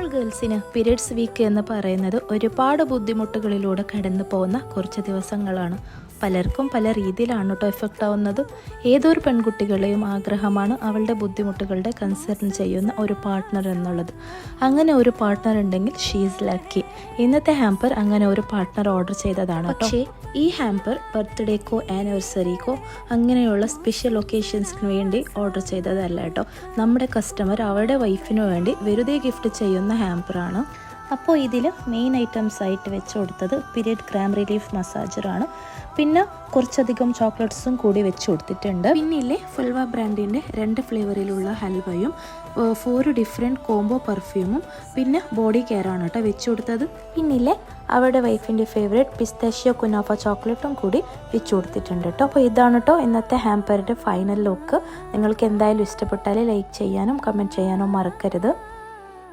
നമ്മൾ ഗേൾസിന് periods week എന്ന് പറയുന്നത് ഒരുപാട് ബുദ്ധിമുട്ടുകളിലൂടെ കടന്നു പോകുന്ന കുറച്ച് ദിവസങ്ങളാണ്. പലർക്കും പല രീതിയിലാണ് കേട്ടോ എഫക്റ്റ് ആവുന്നത്. ഏതൊരു പെൺകുട്ടികളുടെയും ആഗ്രഹമാണ് അവളുടെ ബുദ്ധിമുട്ടുകളുടെ കൺസേൺ ചെയ്യുന്ന ഒരു പാർട്ട്ണർ എന്നുള്ളത്. അങ്ങനെ ഒരു പാർട്ട്ണർ ഉണ്ടെങ്കിൽ ഷീസ് ലക്കി. ഇന്നത്തെ ഹാമ്പർ അങ്ങനെ ഒരു പാർട്ട്ണർ ഓർഡർ ചെയ്തതാണ്. പക്ഷേ ഈ ഹാമ്പർ ബർത്ത്ഡേക്കോ ആനിവേഴ്സറിക്കോ അങ്ങനെയുള്ള സ്പെഷ്യൽ ഒക്കേഷൻസിന് വേണ്ടി ഓർഡർ ചെയ്തതല്ല കേട്ടോ. നമ്മുടെ കസ്റ്റമർ അവരുടെ വൈഫിനു വേണ്ടി വെറുതെ ഗിഫ്റ്റ് ചെയ്യുന്ന ഹാമ്പറാണ്. അപ്പോൾ ഇതിൽ മെയിൻ ഐറ്റംസ് ആയിട്ട് വെച്ച് കൊടുത്തത് പീരിയഡ് ക്രാം റിലീഫ് മസാജറാണ്. പിന്നെ കുറച്ചധികം ചോക്ലേറ്റ്സും കൂടി വെച്ച് കൊടുത്തിട്ടുണ്ട്. പിന്നിലെ ഫുൾവ ബ്രാൻഡിൻ്റെ 2 ഫ്ലേവറിലുള്ള ഹൽവയും 4 ഡിഫറെൻറ്റ് കോംബോ പെർഫ്യൂമും പിന്നെ ബോഡി കെയറാണ് കേട്ടോ വെച്ച് കൊടുത്തത്. പിന്നിലെ അവരുടെ വൈഫിൻ്റെ ഫേവറേറ്റ് പിസ്താഷ്യോ കുനാഫ ചോക്ലേറ്റും കൂടി വെച്ച് കൊടുത്തിട്ടുണ്ട് കേട്ടോ. അപ്പോൾ ഇതാണ് കേട്ടോ ഇന്നത്തെ ഹാമ്പറിൻ്റെ ഫൈനൽ ലുക്ക്. നിങ്ങൾക്ക് എന്തായാലും ഇഷ്ടപ്പെട്ടാൽ ലൈക്ക് ചെയ്യാനും കമൻറ്റ് ചെയ്യാനും മറക്കരുത്.